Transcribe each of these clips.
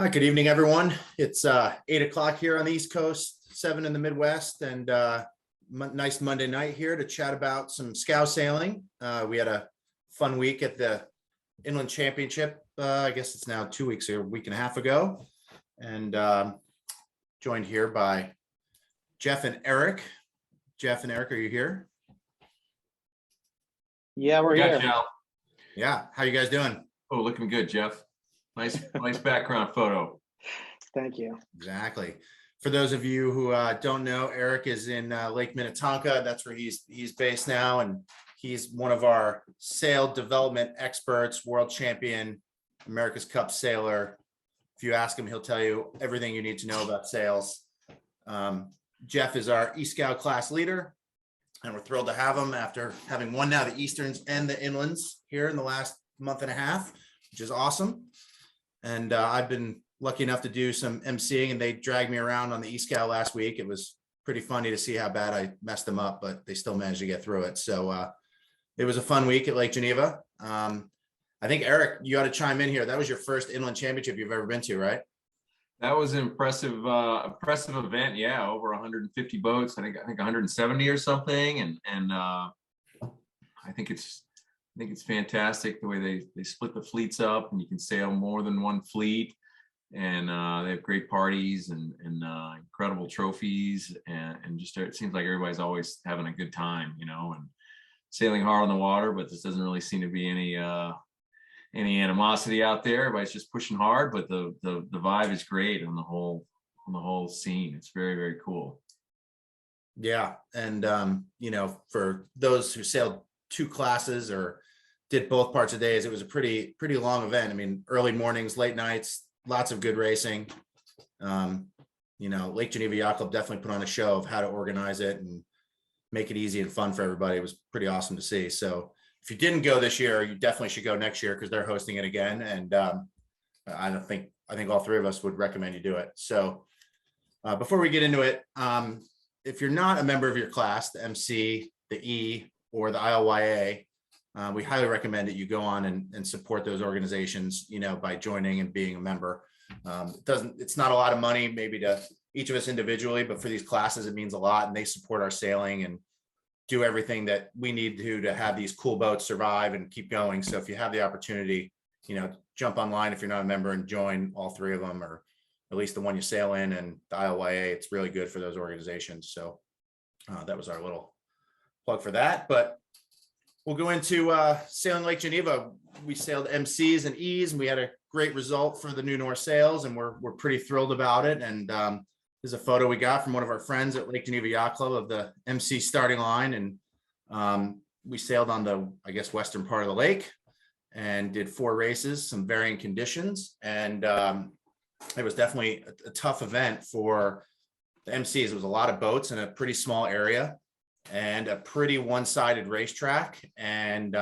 Hi, good evening, everyone. It's 8 o'clock here on the East Coast, 7 in the Midwest, and nice Monday night here to chat about some scow sailing. We had a fun week at the ILYA Championship. I guess it's now 2 weeks or a week and a half ago, and joined here by Jeff and Eric. Jeff and Eric, are you here? Yeah, we're here. Al. Yeah, how you guys doing? Oh, looking good, Jeff. Nice background photo. Thank you. Exactly. For those of you who don't know, Eric is in Lake Minnetonka. That's where he's based now, and he's one of our sail development experts, world champion, America's Cup sailor. If you ask him, he'll tell you everything you need to know about sails. Jeff is our E Scow class leader, and we're thrilled to have him after having won now the Easterns and the Inlands here in the last month and a half, which is awesome. And I've been lucky enough to do some emceeing, and they dragged me around on the E Scow last week. It was pretty funny to see how bad I messed them up, but they still managed to get through it. So it was a fun week at Lake Geneva. I think, Eric, you ought to chime in here. That was your first inland championship you've ever been to, right? That was an impressive event. Yeah, over 150 boats. I think 170 or something. And I think it's fantastic the way they split the fleets up, and you can sail more than one fleet. And they have great parties and incredible trophies, and just it seems like everybody's always having a good time, and sailing hard on the water. But this doesn't really seem to be any animosity out there. Everybody's just pushing hard, but the vibe is great on the whole scene. It's very, very cool. Yeah, and for those who sailed two classes or did both parts of days, it was a pretty long event. I mean, early mornings, late nights, lots of good racing. Lake Geneva Yacht Club definitely put on a show of how to organize it and make it easy and fun for everybody. It was pretty awesome to see. So if you didn't go this year, you definitely should go next year because they're hosting it again. And I think all three of us would recommend you do it. So before we get into it, if you're not a member of your class, the MC, the E, or the ILYA, we highly recommend that you go on and support those organizations, by joining and being a member. It's not a lot of money, maybe to each of us individually, but for these classes, it means a lot, and they support our sailing and do everything that we need to have these cool boats survive and keep going. So if you have the opportunity, jump online if you're not a member and join all three of them, or at least the one you sail in, and the ILYA. It's really good for those organizations. So that was our little plug for that. But we'll go into sailing Lake Geneva. We sailed MCs and E's, and we had a great result for the new North Sails, and we're pretty thrilled about it. And there's a photo we got from one of our friends at Lake Geneva Yacht Club of the MC starting line, and we sailed on the, I guess, western part of the lake and did 4 races, some varying conditions, and it was definitely a tough event for the MCs. It was a lot of boats in a pretty small area and a pretty one-sided racetrack, and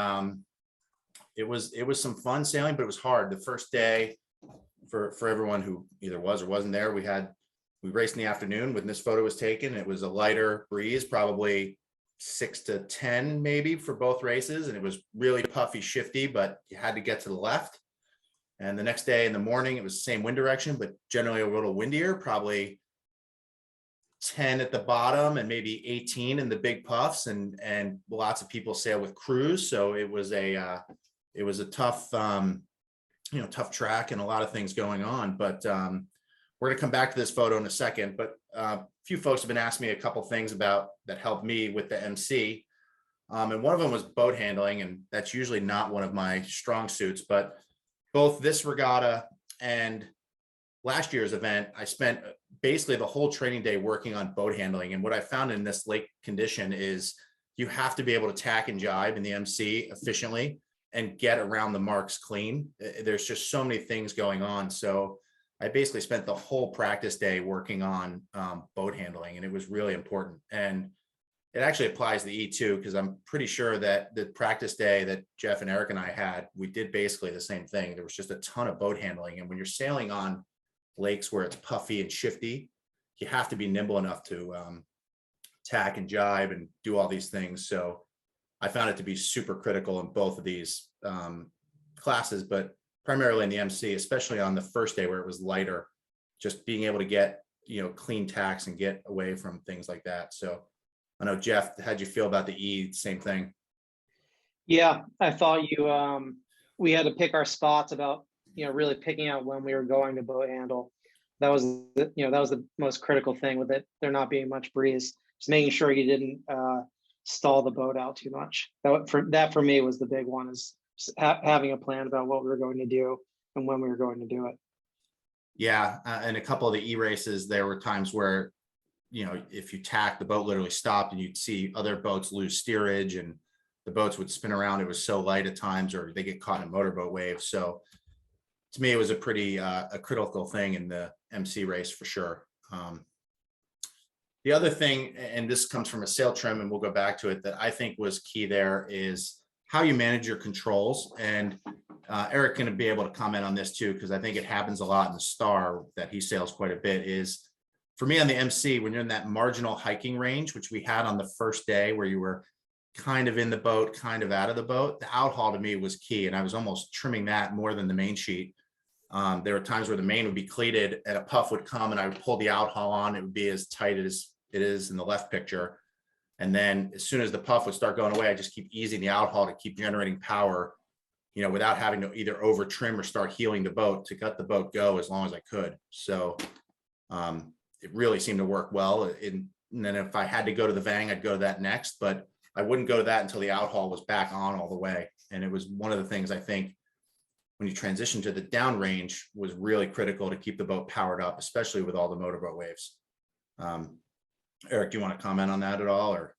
it was some fun sailing, but it was hard. The first day, for everyone who either was or wasn't there, we raced in the afternoon when this photo was taken. It was a lighter breeze, probably 6 to 10 maybe for both races, and it was really puffy, shifty, but you had to get to the left. And the next day in the morning, it was the same wind direction, but generally a little windier, probably 10 at the bottom and maybe 18 in the big puffs, and lots of people sail with crews. So it was a tough tough track and a lot of things going on. But we're going to come back to this photo in a second. But a few folks have been asking me a couple things about that helped me with the MC, and one of them was boat handling, and that's usually not one of my strong suits. But both this regatta and last year's event, I spent basically the whole training day working on boat handling. And what I found in this lake condition is you have to be able to tack and jibe in the MC efficiently and get around the marks clean. There's just so many things going on. So I basically spent the whole practice day working on boat handling, and it was really important. And it actually applies to E too, because I'm pretty sure that the practice day that Jeff and Eric and I had, we did basically the same thing. There was just a ton of boat handling. And when you're sailing on lakes where it's puffy and shifty, you have to be nimble enough to tack and jibe and do all these things. So I found it to be super critical in both of these classes. But primarily in the MC, especially on the first day where it was lighter, just being able to get, clean tacks and get away from things like that. So I know, Jeff, how'd you feel about the E? Same thing. Yeah, I thought we had to pick our spots about, really picking out when we were going to boat handle. That was the most critical thing with it. There not being much breeze, just making sure you didn't stall the boat out too much. That for me was the big one, is having a plan about what we were going to do and when we were going to do it. Yeah, and a couple of the E races, there were times where, if you tack, the boat literally stopped and you'd see other boats lose steerage and the boats would spin around. It was so light at times, or they get caught in a motorboat wave. So to me, it was a pretty a critical thing in the MC race for sure. The other thing, and this comes from a sail trim, and we'll go back to it, that I think was key there is how you manage your controls. And Eric going to be able to comment on this too, because I think it happens a lot in the Star that he sails quite a bit. Is for me on the MC, when you're in that marginal hiking range, which we had on the first day, where you were kind of in the boat, kind of out of the boat, the out haul to me was key. And I was almost trimming that more than the main sheet. There were times where the main would be cleated and a puff would come and I would pull the out haul on. It would be as tight as it is in the left picture. And then as soon as the puff would start going away, I just keep easing the out haul to keep generating power, without having to either over trim or start heeling the boat to let the boat go as long as I could. So it really seemed to work well. And then if I had to go to the Vang, I'd go to that next, but I wouldn't go to that until the out haul was back on all the way. And it was one of the things I think when you transition to the down range was really critical to keep the boat powered up, especially with all the motorboat waves. Eric, do you want to comment on that at all? Or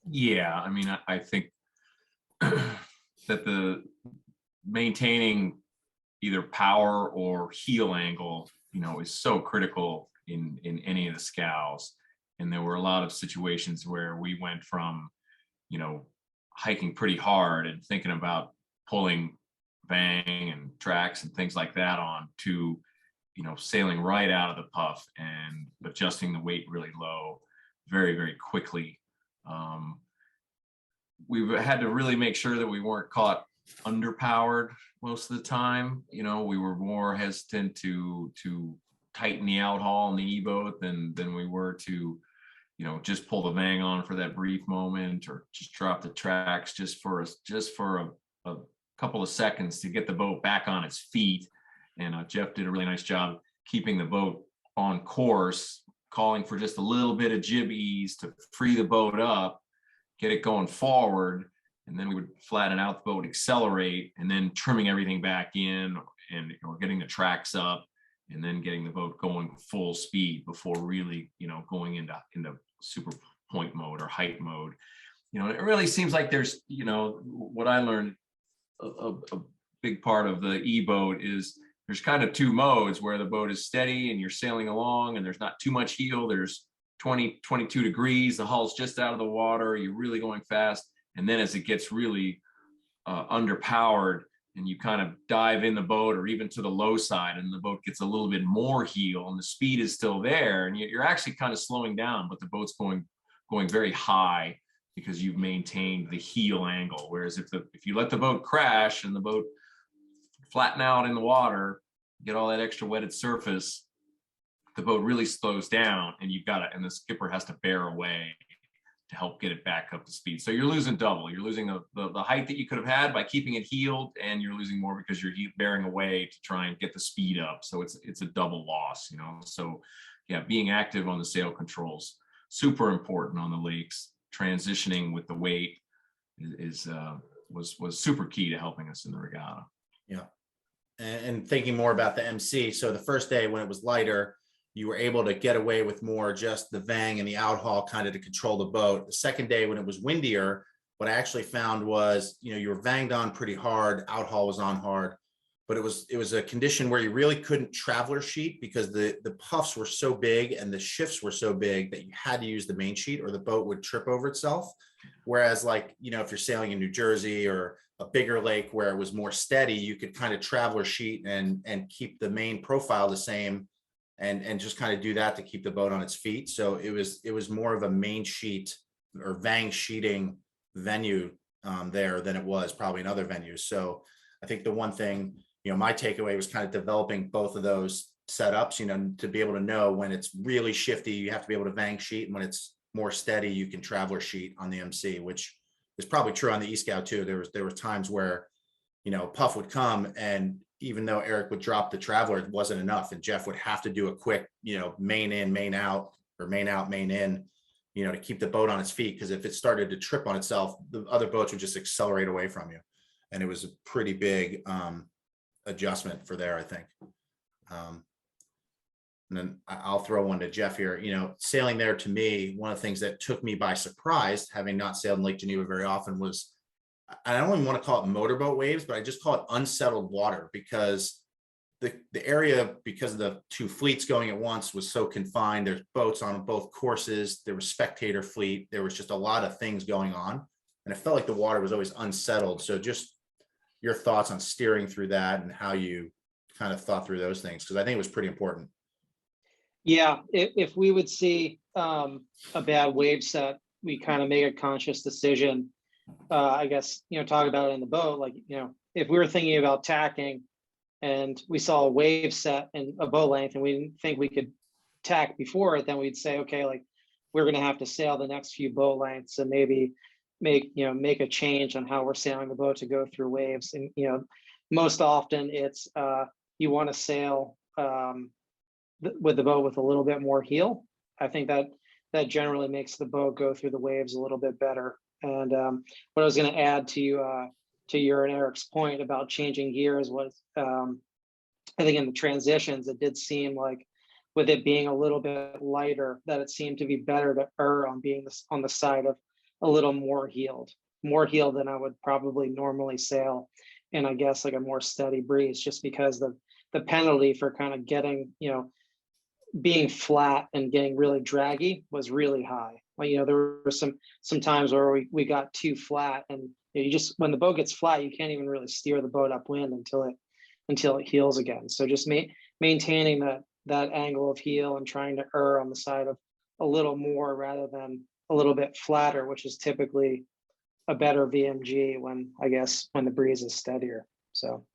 Yeah, I mean, I think that the maintaining either power or heel angle, is so critical in any of the scows. And there were a lot of situations where we went from, hiking pretty hard and thinking about pulling Vang and tracks and things like that on to, sailing right out of the puff and adjusting the weight really low very, very quickly. We had to really make sure that we weren't caught underpowered most of the time. We were more hesitant to tighten the out haul in the E-boat than we were to, just pull the Vang on for that brief moment, or just drop the tracks just for a couple of seconds to get the boat back on its feet. And Jeff did a really nice job keeping the boat on course, calling for just a little bit of jib ease to free the boat up, get it going forward, and then we would flatten out the boat, accelerate, and then trimming everything back in, and or getting the tracks up, and then getting the boat going full speed before really, going into super point mode or height mode. It really seems like there's, what I learned, a big part of the E-boat is there's kind of two modes where the boat is steady and you're sailing along and there's not too much heel. There's 20, 22 degrees, the hull's just out of the water, you're really going fast. And then as it gets really underpowered and you kind of dive in the boat or even to the low side and the boat gets a little bit more heel and the speed is still there and you're actually kind of slowing down, but the boat's going very high because you've maintained the heel angle. Whereas if you let the boat crash and the boat flatten out in the water, get all that extra wetted surface, the boat really slows down and and the skipper has to bear away to help get it back up to speed. So you're losing double. You're losing the height that you could have had by keeping it heeled, and you're losing more because you're bearing away to try and get the speed up. So it's a double loss, So yeah, being active on the sail controls, super important on the lakes. Transitioning with the weight was super key to helping us in the regatta. Yeah. And thinking more about the MC. So the first day when it was lighter, you were able to get away with more just the Vang and the out haul kind of to control the boat. The second day when it was windier, what I actually found was, you were vanged on pretty hard, out haul was on hard, but it was a condition where you really couldn't traveler sheet because the puffs were so big and the shifts were so big that you had to use the main sheet or the boat would trip over itself. Whereas like, if you're sailing in New Jersey or a bigger lake where it was more steady, you could kind of traveler sheet and keep the main profile the same and just kind of do that to keep the boat on its feet. So it was more of a main sheet or Vang sheeting venue there than it was probably in other venues. So I think the one thing, my takeaway was kind of developing both of those setups, to be able to know when it's really shifty, you have to be able to vang sheet, and when it's more steady, you can traveler sheet on the MC, which is probably true on the E Scow too. There were times where, puff would come, and even though Eric would drop the traveler, it wasn't enough, and Jeff would have to do a quick, main in, main out, or main out, main in, to keep the boat on its feet. Because if it started to trip on itself, the other boats would just accelerate away from you, and it was a pretty big adjustment for there, I think. And then I'll throw one to Jeff here. Sailing there, to me, one of the things that took me by surprise, having not sailed in Lake Geneva very often, was, I don't even want to call it motorboat waves, but I just call it unsettled water, because the area, because of the two fleets going at once, was so confined. There's boats on both courses. There was spectator fleet. There was just a lot of things going on, and it felt like the water was always unsettled. So just your thoughts on steering through that and how you kind of thought through those things, because I think it was pretty important. Yeah, if we would see a bad wave set, we kind of make a conscious decision. I guess, talk about it in the boat. Like, if we were thinking about tacking and we saw a wave set and a boat length and we didn't think we could tack before it, then we'd say, okay, like, we're going to have to sail the next few boat lengths and maybe make a change on how we're sailing the boat to go through waves. And, most often it's you want to sail with the boat with a little bit more heel. I think that generally makes the boat go through the waves a little bit better. And what I was going to add to your and Eric's point about changing gears was, I think in the transitions, it did seem like, with it being a little bit lighter, that it seemed to be better to err on being on the side of a little more heeled than I would probably normally sail. And I guess like a more steady breeze, just because the penalty for kind of getting, being flat and getting really draggy was really high. Like, there were some times where we got too flat, and you just, when the boat gets flat, you can't even really steer the boat upwind until it heels again. So just maintaining that angle of heel and trying to err on the side of a little more rather than a little bit flatter, which is typically a better VMG when the breeze is steadier. So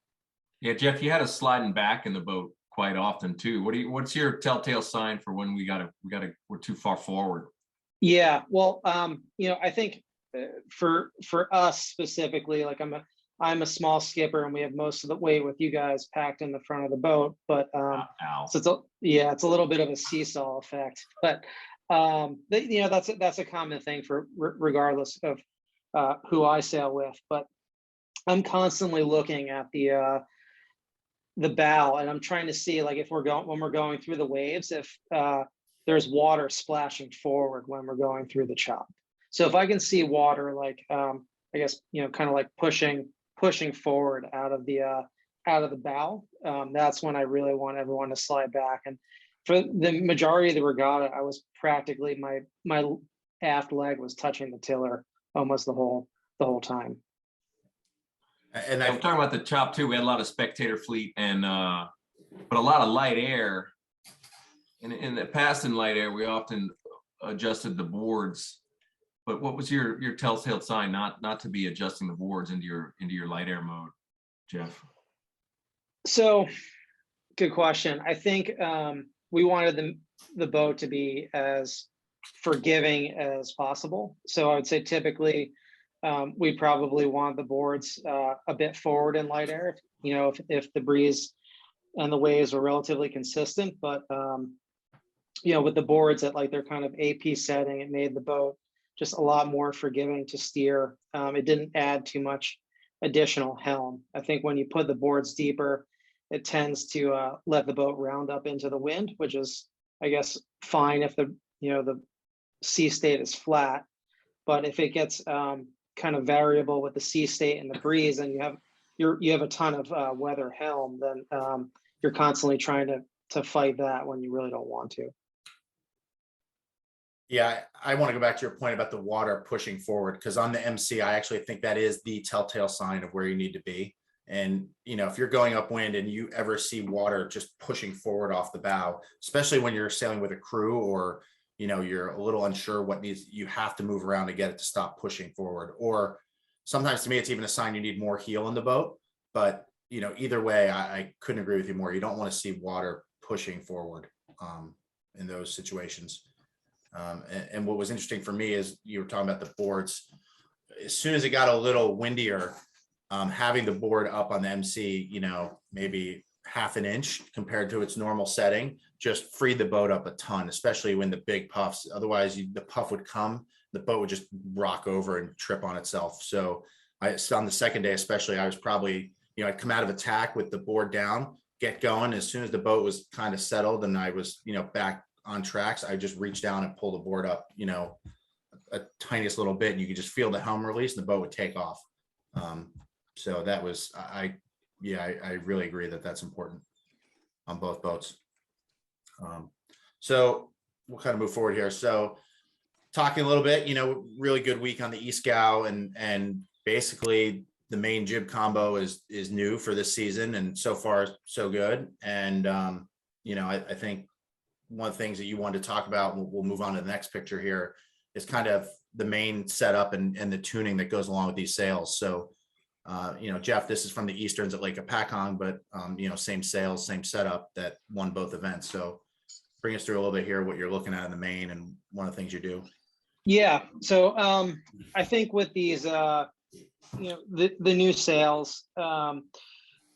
yeah, Jeff, you had us sliding back in the boat quite often too. What's your telltale sign for when we're too far forward? Yeah, well, I think for us specifically, like I'm a small skipper and we have most of the weight with you guys packed in the front of the boat, but so it's a little bit of a seesaw effect, but that's a common thing for regardless of who I sail with. But I'm constantly looking at the bow, and I'm trying to see, like, when we're going through the waves, if there's water splashing forward when we're going through the chop. So if I can see water, like I guess kind of like pushing forward out of the bow, that's when I really want everyone to slide back. And for the majority of the regatta, I was practically, my aft leg was touching the tiller almost the whole time. And I'm talking about the chop too. We had a lot of spectator fleet and but a lot of light air. In the past, in light air, we often adjusted the boards. But what was your telltale sign not to be adjusting the boards into your light air mode, Jeff? So, good question. I think we wanted the boat to be as forgiving as possible. So I would say typically we probably want the boards a bit forward in light air, if the breeze and the waves were relatively consistent. But with the boards at like their kind of AP setting, it made the boat just a lot more forgiving to steer. It didn't add too much additional helm. I think when you put the boards deeper, it tends to let the boat round up into the wind, which is, I guess, fine if the sea state is flat. But if it gets kind of variable with the sea state and the breeze, and you have a ton of weather helm, then you're constantly trying to fight that when you really don't want to. Yeah, I want to go back to your point about the water pushing forward, because on the MC, I actually think that is the telltale sign of where you need to be. And, if you're going upwind and you ever see water just pushing forward off the bow, especially when you're sailing with a crew, or, you're a little unsure you have to move around to get it to stop pushing forward. Or sometimes, to me, it's even a sign you need more heel in the boat. But either way, I couldn't agree with you more. You don't want to see water pushing forward in those situations. And what was interesting for me is you were talking about the boards. As soon as it got a little windier, having the board up on the MC, maybe half an inch compared to its normal setting, just freed the boat up a ton, especially when the big puffs. Otherwise, the puff would come, the boat would just rock over and trip on itself. So on the second day, especially, I was probably, I'd come out of attack with the board down, get going. As soon as the boat was kind of settled and I was, back on tracks, I just reached down and pulled the board up, a tiniest little bit, and you could just feel the helm release and the boat would take off. So that was, I really agree that that's important on both boats. So we'll kind of move forward here. So talking a little bit, really good week on the E Scow, and basically the main jib combo is new for this season, and so far so good. And I think one of the things that you wanted to talk about, we'll move on to the next picture here, is kind of the main setup and the tuning that goes along with these sails. So Jeff, this is from the Easterns at Lake Apacong, but same sails, same setup that won both events. So bring us through a little bit here, what you're looking at in the main and one of the things you do. Yeah. So I think with these, the new sails,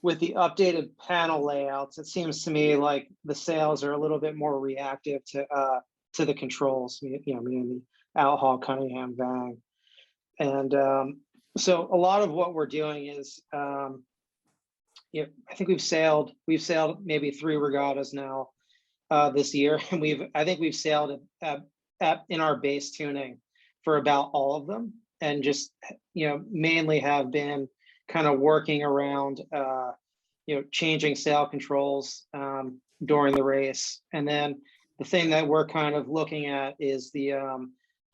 with the updated panel layouts, it seems to me like the sails are a little bit more reactive to the controls, meaning the Outhaul, Cunningham, Vang. And so a lot of what we're doing is, I think we've sailed maybe 3 regattas now this year, and I think we've sailed in our base tuning for about all of them, and just mainly have been kind of working around changing sail controls during the race. And then the thing that we're kind of looking at is the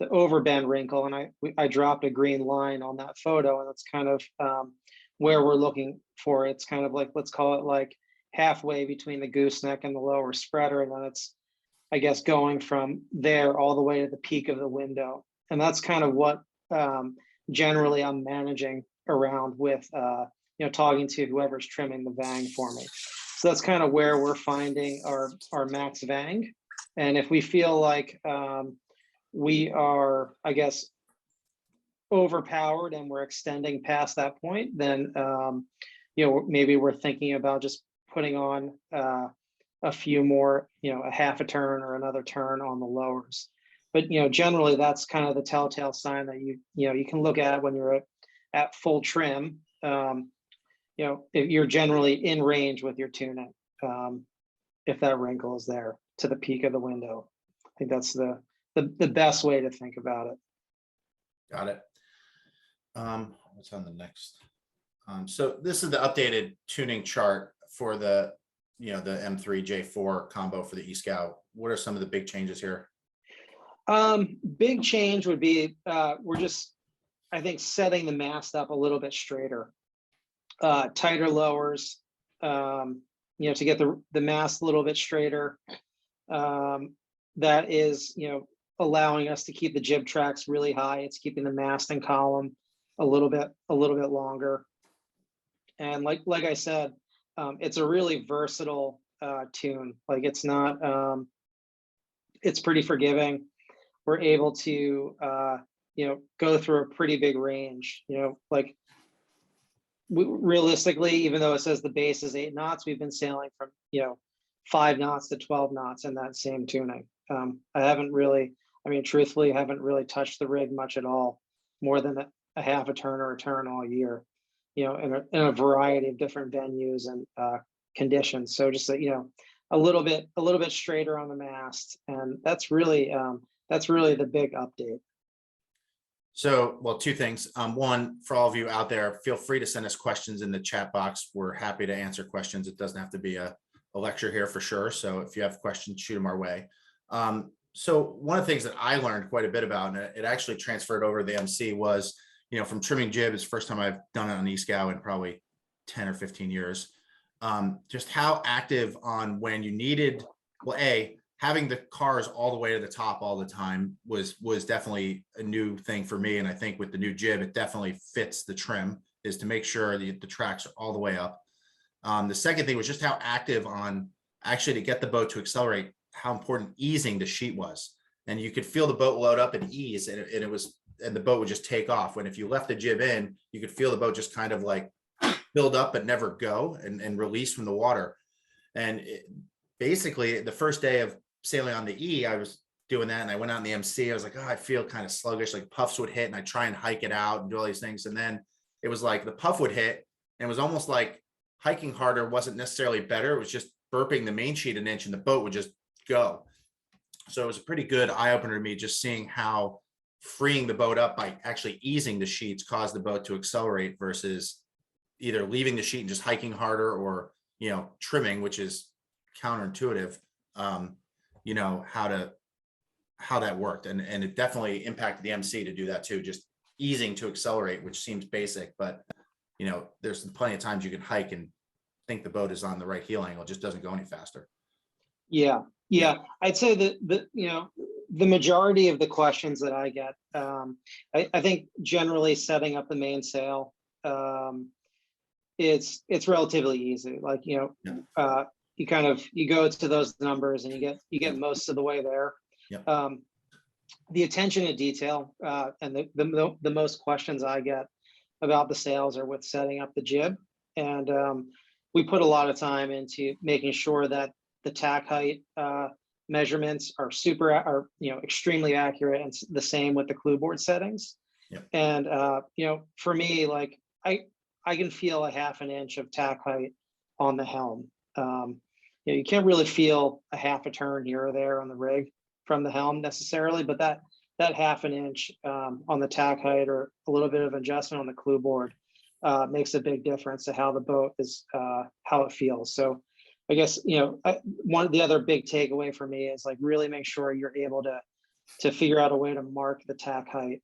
overbend wrinkle, and I dropped a green line on that photo, and that's kind of where we're looking for. It's kind of like, let's call it like halfway between the gooseneck and the lower spreader, and then it's, I guess, going from there all the way to the peak of the window. And that's kind of what generally I'm managing around with talking to whoever's trimming the Vang for me. So that's kind of where we're finding our max Vang. And if we feel like we are, I guess, overpowered and we're extending past that point, then maybe we're thinking about just putting on a few more, a half a turn or another turn on the lowers. But generally that's kind of the telltale sign that you can look at when you're at full trim. If you're generally in range with your tuning, if that wrinkle is there to the peak of the window. I think that's the best way to think about it. Got it. What's on the next? So this is the updated tuning chart for the the M3J4 combo for the E Scow. What are some of the big changes here? Big change would be we're just, I think, setting the mast up a little bit straighter, tighter lowers, to get the mast a little bit straighter. That is, allowing us to keep the jib tracks really high. It's keeping the mast and column a little bit longer. And like I said, it's a really versatile tune. Like, it's not, it's pretty forgiving. We're able to, go through a pretty big range. Realistically, even though it says the base is 8 knots, we've been sailing from 5 knots to 12 knots in that same tuning. I haven't really, truthfully, haven't really touched the rig much at all, more than a half a turn or a turn all year, in a variety of different venues and conditions. So just a little bit straighter on the mast, and that's really the big update. So, well, 2 things. One, for all of you out there, feel free to send us questions in the chat box. We're happy to answer questions. It doesn't have to be a lecture here for sure. So if you have questions, shoot them our way. So one of the things that I learned quite a bit about, and it actually transferred over to the MC, was, from trimming jib. It's the first time I've done it on E Scow in probably 10 or 15 years. Just how active on when you needed, well, having the cars all the way to the top all the time was definitely a new thing for me. And I think with the new jib, it definitely fits the trim, is to make sure the tracks are all the way up. The second thing was just how active on actually to get the boat to accelerate, how important easing the sheet was. And you could feel the boat load up and ease, and the boat would just take off. When if you left the jib in, you could feel the boat just kind of like build up but never go and release from the water. And basically the first day of sailing on the E, I was doing that, and I went out in the MC. I was like, oh, I feel kind of sluggish, like puffs would hit, and I try and hike it out and do all these things. And then it was like the puff would hit, and it was almost like hiking harder wasn't necessarily better. It was just burping the main sheet an inch and the boat would just go. So it was a pretty good eye opener to me, just seeing how freeing the boat up by actually easing the sheets caused the boat to accelerate versus either leaving the sheet and just hiking harder, or, trimming, which is counterintuitive, how that worked. And it definitely impacted the MC to do that too, just easing to accelerate, which seems basic, but there's plenty of times you can hike and think the boat is on the right heel angle. It just doesn't go any faster. Yeah. I'd say that the majority of the questions that I get, I think generally setting up the mainsail, it's relatively easy. Like, you go to those numbers and you get most of the way there. Yeah. The attention to detail, and the most questions I get about the sails are with setting up the jib. And we put a lot of time into making sure that the tack height measurements are extremely accurate, and the same with the clewboard settings. Yep. And for me, like I can feel a half an inch of tack height on the helm. You can't really feel a half a turn here or there on the rig from the helm necessarily, but that half an inch on the tack height, or a little bit of adjustment on the clewboard, makes a big difference to how the boat is, how it feels. So I guess, one of the other big takeaway for me is like really make sure you're able to figure out a way to mark the tack height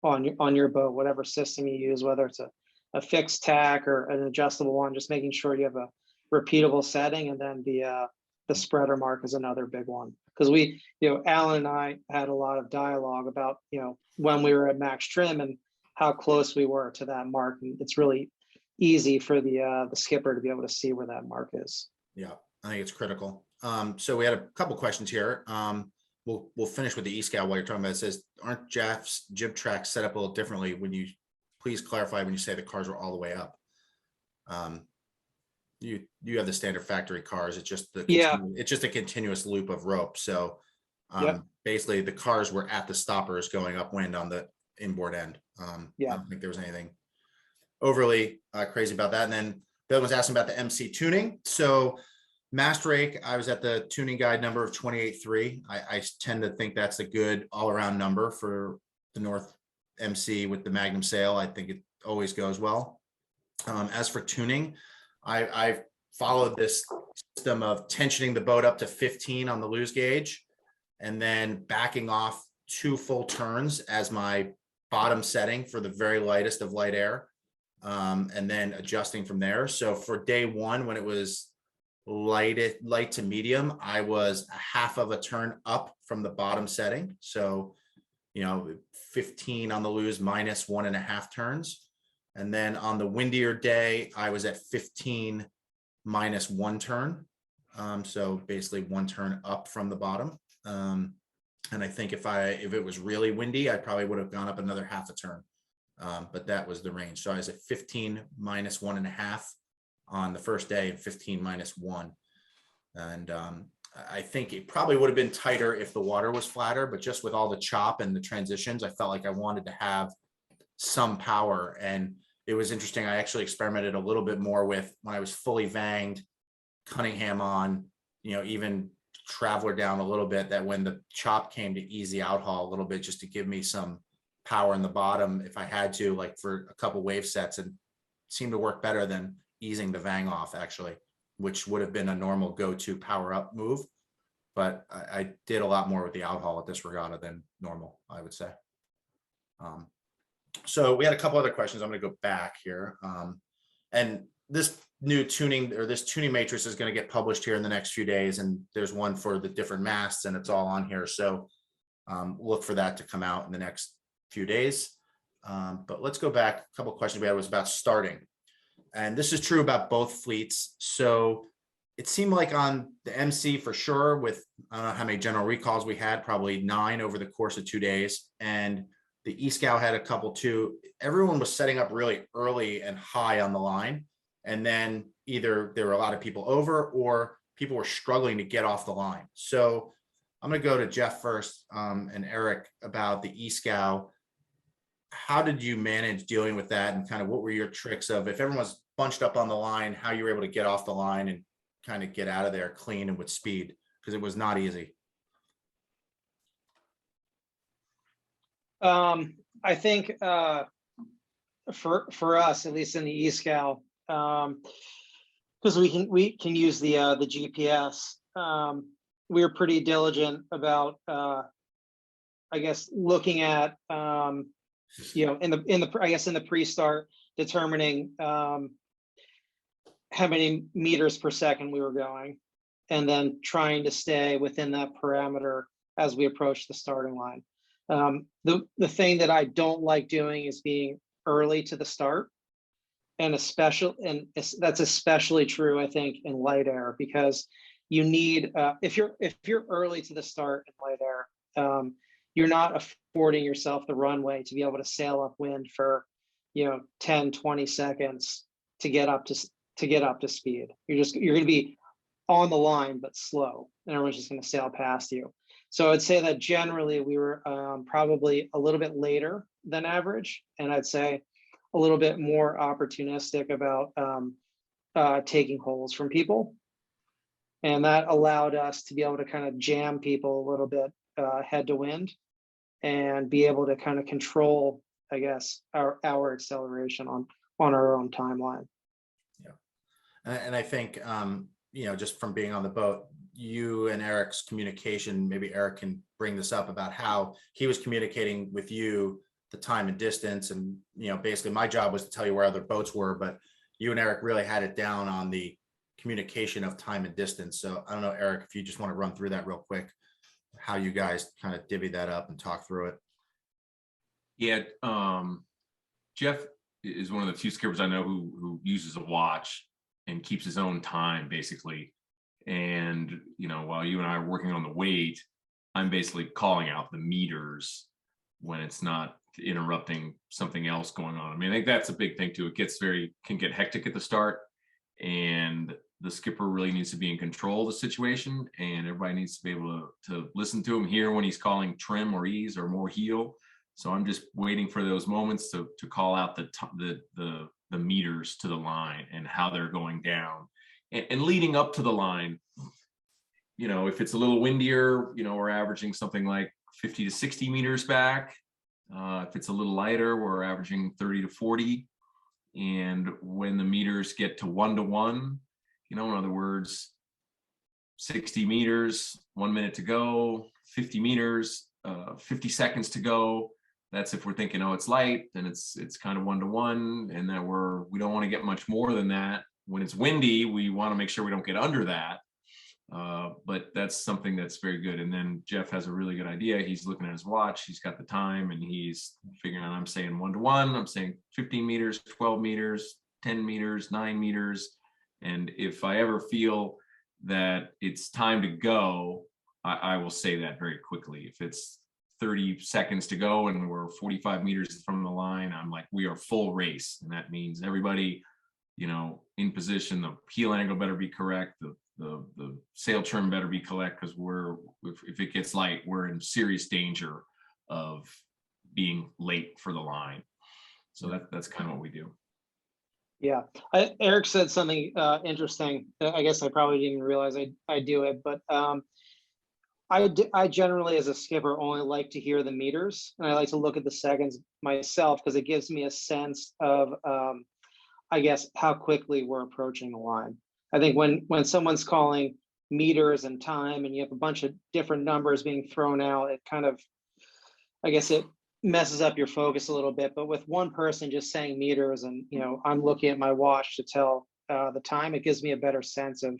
on your boat, whatever system you use, whether it's a fixed tack or an adjustable one, just making sure you have a repeatable setting. And then the spreader mark is another big one. Because Allan and I had a lot of dialogue about, when we were at max trim and how close we were to that mark. And it's really easy for the skipper to be able to see where that mark is. Yeah, I think it's critical. So we had a couple questions here. We'll finish with the E Scow while you're talking about it. It says, aren't Jeff's jib tracks set up a little differently? When you please clarify when you say the cars were all the way up. You have the standard factory cars. It's just it's just a continuous loop of rope. So basically the cars were at the stoppers going upwind on the inboard end. I don't think there was anything overly crazy about that. And then the other one's asking about the MC tuning. So Master Rake, I was at the tuning guide number of 28.3. I tend to think that's a good all-around number for the North MC with the Magnum sail. I think it always goes well. As for tuning, I've followed this system of tensioning the boat up to 15 on the loose gauge, and then backing off 2 full turns as my bottom setting for the very lightest of light air, and then adjusting from there. So for day 1, when it was light to medium, I was a half of a turn up from the bottom setting. So 15 on the loose minus 1.5 turns. And then on the windier day, I was at 15 minus 1 turn. So basically 1 turn up from the bottom. And I think if it was really windy, I probably would have gone up another half a turn. But that was the range. So I was at 15 minus 1.5 on the first day, and 15 minus 1. And I think it probably would have been tighter if the water was flatter, but just with all the chop and the transitions, I felt like I wanted to have some power. And it was interesting. I actually experimented a little bit more with, when I was fully vanged, Cunningham on, even Traveler down a little bit, that when the chop came to ease the outhaul a little bit, just to give me some power in the bottom if I had to, like for a couple wave sets, and seemed to work better than easing the vang off, actually, which would have been a normal go-to power up move. But I did a lot more with the outhaul at this regatta than normal, I would say. So we had a couple other questions. I'm going to go back here. And this new tuning, or this tuning matrix, is going to get published here in the next few days. And there's one for the different masts, and it's all on here. So look for that to come out in the next few days. But let's go back. A couple of questions we had was about starting. and this is true about both fleets. So it seemed like on the MC for sure, with I don't know how many general recalls we had, probably 9 over the course of 2 days. And the E Scow had a couple too. Everyone was setting up really early and high on the line. And then either there were a lot of people over or people were struggling to get off the line. So I'm going to go to Jeff first, and Eric about the E Scow. How did you manage dealing with that, and kind of what were your tricks of if everyone was bunched up on the line, how you were able to get off the line and kind of get out of there clean and with speed, because it was not easy. I think for us, at least in the E Scow, because we can use the GPS. We were pretty diligent about I guess looking at you know, in the pre-start, determining how many meters per second we were going, and then trying to stay within that parameter as we approach the starting line. The thing that I don't like doing is being early to the start, and that's especially true, I think, in light air, because you need if you're early to the start in light air, you're not affording yourself the runway to be able to sail upwind for 10-20 seconds to get up to speed. You're going to be on the line but slow, and everyone's just going to sail past you. So I'd say that generally we were probably a little bit later than average, and I'd say a little bit more opportunistic about taking holes from people. And that allowed us to be able to kind of jam people a little bit head to wind, and be able to kind of control, I guess, our acceleration on our own timeline. Yeah. And I think, just from being on the boat, you and Eric's communication, maybe Eric can bring this up about how he was communicating with you, the time and distance. And, basically my job was to tell you where other boats were, but you and Eric really had it down on the communication of time and distance. So I don't know, Eric, if you just want to run through that real quick, how you guys kind of divvy that up and talk through it. Yeah. Jeff is one of the few skippers I know who uses a watch and keeps his own time, basically. And, while you and I are working on the weight, I'm basically calling out the meters when it's not interrupting something else going on. I mean, I think that's a big thing too. It can get hectic at the start, and the skipper really needs to be in control of the situation, and everybody needs to be able to listen to him, hear when he's calling trim or ease or more heel. So I'm just waiting for those moments to call out the meters to the line and how they're going down, and leading up to the line. If it's a little windier, we're averaging something like 50 to 60 meters back. If it's a little lighter, we're averaging 30 to 40. And when the meters get to 1-to-1, in other words, 60 meters, 1 minute to go, 50 meters, 50 seconds to go. That's if we're thinking, oh, it's light, then it's kind of 1-to-1, and that we don't want to get much more than that. When it's windy, we want to make sure we don't get under that. But that's something that's very good. And then Jeff has a really good idea. He's looking at his watch, he's got the time, and he's figuring out, I'm saying 1-to-1, I'm saying 15 meters, 12 meters, 10 meters, 9 meters. And if I ever feel that it's time to go, I will say that very quickly. If it's 30 seconds to go and we're 45 meters from the line, I'm like, we are full race. And that means everybody, in position, the heel angle better be correct, the sail trim better be correct, because if it gets light, we're in serious danger of being late for the line. So that's kind of what we do. Yeah, Eric said something interesting. I guess I probably didn't even realize I do it, but I generally, as a skipper, only like to hear the meters, and I like to look at the seconds myself, because it gives me a sense of, I guess, how quickly we're approaching the line. I think when someone's calling meters and time, and you have a bunch of different numbers being thrown out, it kind of, I guess, it messes up your focus a little bit. But with one person just saying meters, and I'm looking at my watch to tell the time, it gives me a better sense of,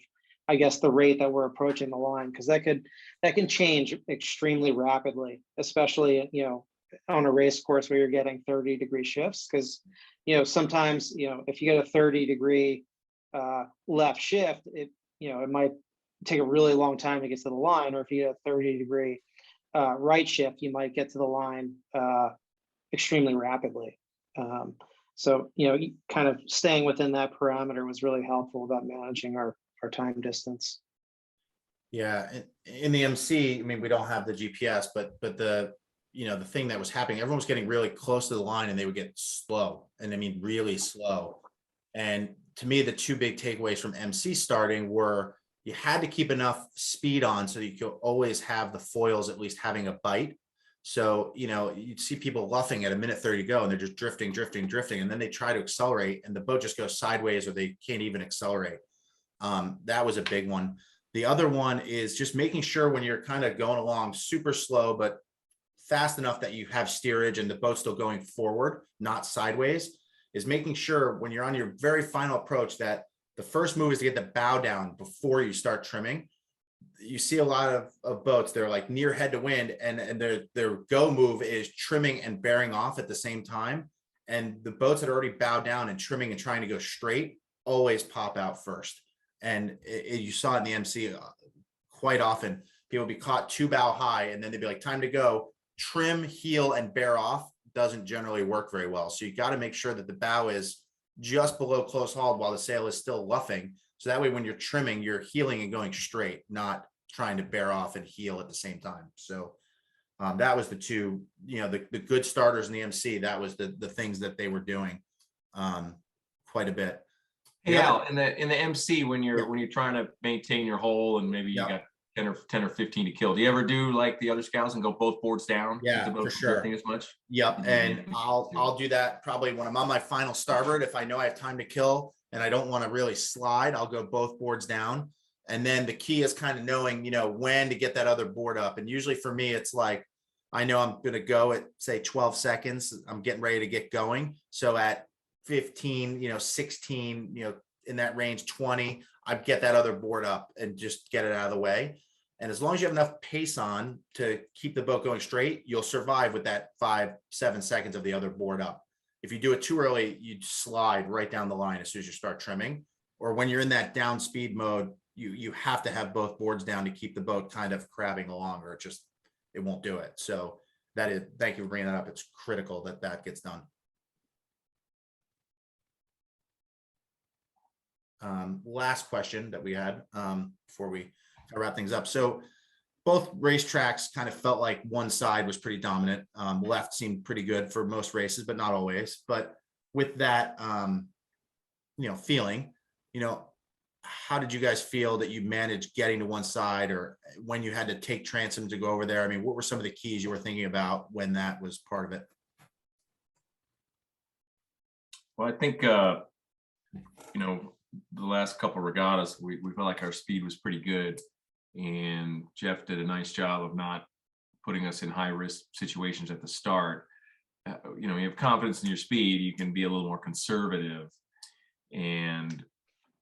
I guess, the rate that we're approaching the line, because that can change extremely rapidly, especially on a race course where you're getting 30-degree shifts, because sometimes if you get a 30-degree left shift, it might take a really long time to get to the line, or if you get a 30-degree right shift, you might get to the line extremely rapidly. So kind of staying within that parameter was really helpful about managing our time distance. Yeah, in the MC, I mean, we don't have the GPS, but the the thing that was happening, everyone was getting really close to the line and they would get slow, and I mean really slow. And to me, the two big takeaways from MC starting were you had to keep enough speed on so you could always have the foils at least having a bite. So you'd see people luffing at a minute 30 to go and they're just drifting, and then they try to accelerate and the boat just goes sideways or they can't even accelerate. That was a big one. The other one is just making sure when you're kind of going along super slow, but fast enough that you have steerage and the boat's still going forward, not sideways, is making sure when you're on your very final approach that the first move is to get the bow down before you start trimming. You see a lot of boats, they're like near head to wind and their go move is trimming and bearing off at the same time. And the boats that are already bowed down and trimming and trying to go straight always pop out first. And you saw it in the MC quite often. People would be caught too bow high and then they'd be like, time to go. Trim, heel, and bear off doesn't generally work very well. So you got to make sure that the bow is just below close hauled while the sail is still luffing. So that way, when you're trimming, you're heeling and going straight, not trying to bear off and heel at the same time. So that was the two, the good starters in the MC. That was the things that they were doing quite a bit. Hey, Al, in the MC, when you're trying to maintain your hole and maybe you got 10 or 15 to kill, do you ever do like the other scows and go both boards down? Yeah, for sure. As much? Yep. And I'll do that probably when I'm on my final starboard. If I know I have time to kill and I don't want to really slide, I'll go both boards down. And then the key is kind of knowing, when to get that other board up. And usually for me, it's like, I know I'm going to go at say 12 seconds. I'm getting ready to get going. So at 15, 16, in that range, 20, I'd get that other board up and just get it out of the way. And as long as you have enough pace on to keep the boat going straight, you'll survive with that 5-7 seconds of the other board up. If you do it too early, you slide right down the line as soon as you start trimming. Or when you're in that down speed mode, you have to have both boards down to keep the boat kind of crabbing along, or it won't do it. So thank you for bringing that up. It's critical that gets done. Last question that we had before we wrap things up. So both racetracks kind of felt like one side was pretty dominant. Left seemed pretty good for most races, but not always. But with that, feeling, how did you guys feel that you managed getting to one side, or when you had to take transom to go over there? I mean, what were some of the keys you were thinking about when that was part of it? Well, I think, the last couple of regattas, we felt like our speed was pretty good, and Jeff did a nice job of not putting us in high risk situations at the start. You have confidence in your speed, you can be a little more conservative, and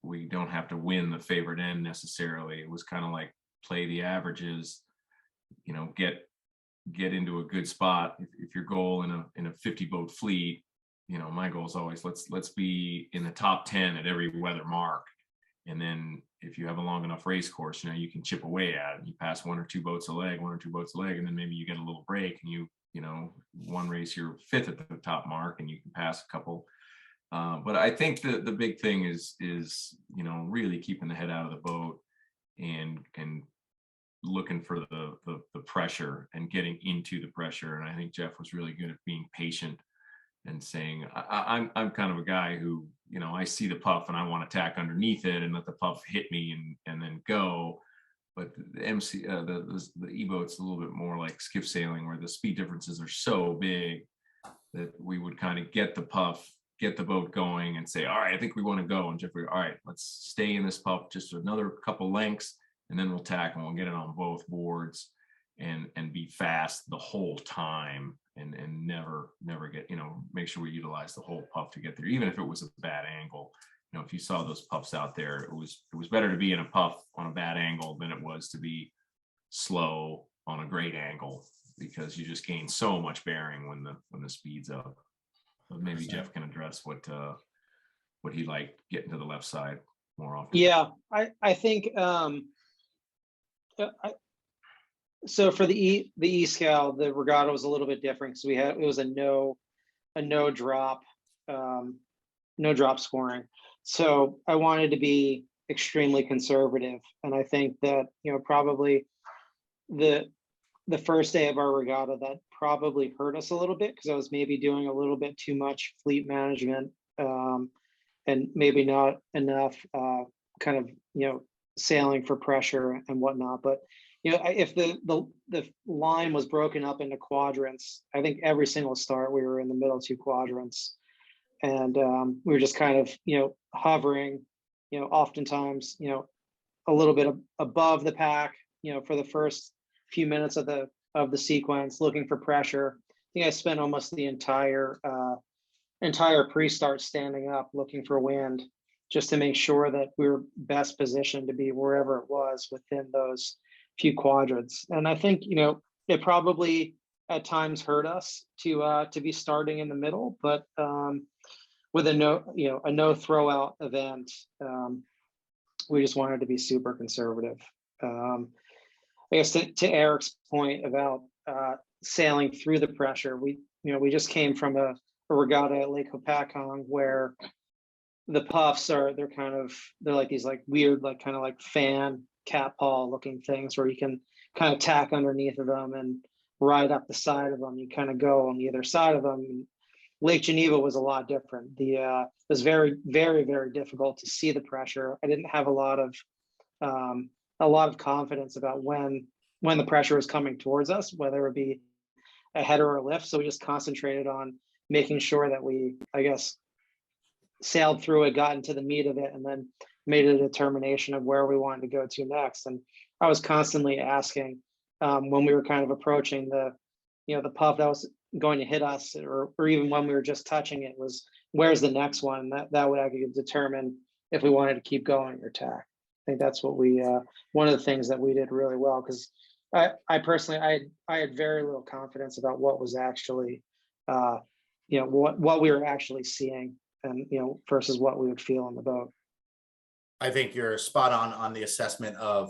we don't have to win the favorite end necessarily. It was kind of like play the averages, get into a good spot. If your goal in a 50 boat fleet, my goal is always let's be in the top 10 at every weather mark. And then if you have a long enough race course, you can chip away at it. You pass one or two boats a leg, and then maybe you get a little break and one race you're fifth at the top mark and you can pass a couple. But I think the big thing is really keeping the head out of the boat and looking for the pressure and getting into the pressure. And I think Jeff was really good at being patient and saying, I'm kind of a guy who, I see the puff and I want to tack underneath it and let the puff hit me and then go. But the MC, the E-boat's a little bit more like skiff sailing, where the speed differences are so big that we would kind of get the puff, get the boat going and say, all right, I think we want to go. And Jeff would go, all right, let's stay in this puff just another couple lengths and then we'll tack and we'll get it on both boards and be fast the whole time and never get, make sure we utilize the whole puff to get there, even if it was a bad angle. If you saw those puffs out there, it was better to be in a puff on a bad angle than it was to be slow on a great angle, because you just gain so much bearing when the speed's up. But maybe Jeff can address what he liked getting to the left side more often. Yeah, I think so for the E Scow, the regatta was a little bit different because it was a no drop scoring. So I wanted to be extremely conservative, and I think that probably the first day of our regatta, that probably hurt us a little bit because I was maybe doing a little bit too much fleet management, and maybe not enough kind of sailing for pressure and whatnot. But if the line was broken up into quadrants, I think every single start we were in the middle two quadrants, and we were just kind of hovering, oftentimes a little bit above the pack, for the first few minutes of the sequence, looking for pressure. I think I spent almost the entire pre-start standing up looking for wind, just to make sure that we were best positioned to be wherever it was within those few quadrants. And I think it probably at times hurt us to be starting in the middle, but with a no throw out event, we just wanted to be super conservative. I guess to Eric's point about sailing through the pressure, we just came from a regatta at Lake Hopatcong where the puffs they're like these weird kind of fan cat paw looking things where you can kind of tack underneath of them and ride up the side of them. You kind of go on either side of them. Lake Geneva was a lot different. It was very, very, very difficult to see the pressure. I didn't have a lot of confidence about when the pressure was coming towards us, whether it be a header or a lift. So we just concentrated on making sure that we, I guess, sailed through it, got into the meat of it, and then made a determination of where we wanted to go to next. And I was constantly asking when we were kind of approaching the puff that was going to hit us, or even when we were just touching it, was where's the next one? That would actually determine if we wanted to keep going or tack. I think that's what we one of the things that we did really well, because I personally I had very little confidence about what was actually what we were actually seeing, and versus what we would feel on the boat. I think you're spot on the assessment of,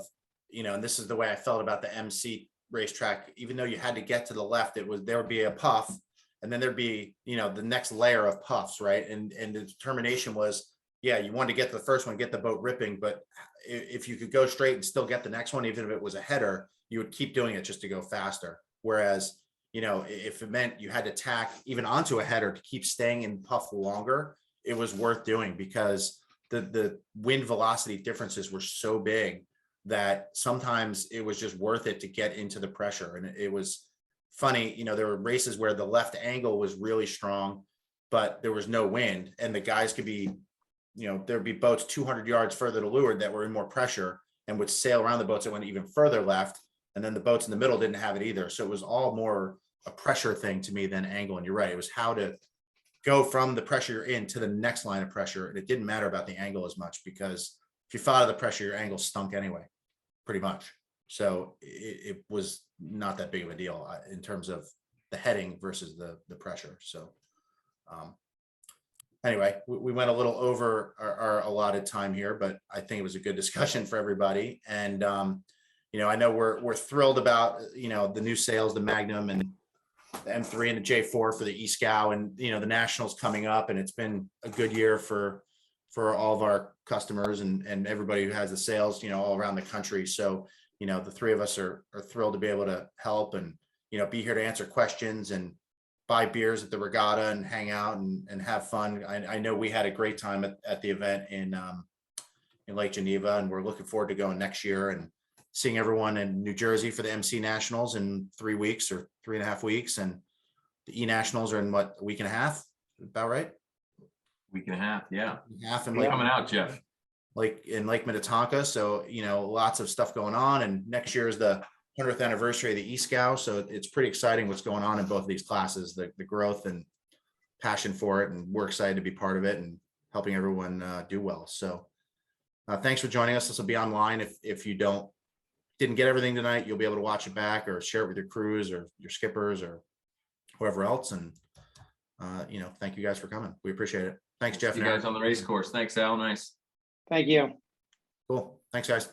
and this is the way I felt about the MC racetrack. Even though you had to get to the left, there would be a puff, and then there'd be, the next layer of puffs, right? And the determination was, yeah, you wanted to get to the first one, get the boat ripping, but if you could go straight and still get the next one, even if it was a header, you would keep doing it just to go faster. Whereas, if it meant you had to tack even onto a header to keep staying in puff longer, it was worth doing, because the wind velocity differences were so big that sometimes it was just worth it to get into the pressure. And it was funny, there were races where the left angle was really strong, but there was no wind, and the guys could be, there'd be boats 200 yards further to leeward that were in more pressure and would sail around the boats that went even further left. And then the boats in the middle didn't have it either. So it was all more a pressure thing to me than angle. And you're right, it was how to go from the pressure you're in to the next line of pressure. And it didn't matter about the angle as much, because if you fell out of the pressure, your angle stunk anyway, pretty much. So it was not that big of a deal in terms of the heading versus the pressure. So anyway, we went a little over our allotted time here, but I think it was a good discussion for everybody. And I know we're thrilled about the new sails, the Magnum and the M3 and the J4 for the E Scow, and the nationals coming up. And it's been a good year for all of our customers and everybody who has the sails, all around the country. So the three of us are thrilled to be able to help and be here to answer questions and buy beers at the regatta and hang out and have fun. I know we had a great time at the event in Lake Geneva, and we're looking forward to going next year and seeing everyone in New Jersey for the MC Nationals in 3 weeks or 3.5 weeks. And the E Nationals are in a week and a half, about right? Week and a half, yeah. Half and coming out, Jeff. Like in Lake Minnetonka. So, lots of stuff going on. And next year is the 100th anniversary of the E Scow. So it's pretty exciting what's going on in both of these classes, the growth and passion for it. And we're excited to be part of it and helping everyone do well. So thanks for joining us. This will be online if you don't didn't get everything tonight, you'll be able to watch it back or share it with your crews or your skippers or whoever else. And, you know, thank you guys for coming. We appreciate it. Thanks, Jeff. See and you Aaron. guys on the race course. Thanks, Al. Nice. Thank you. Cool. Thanks, guys.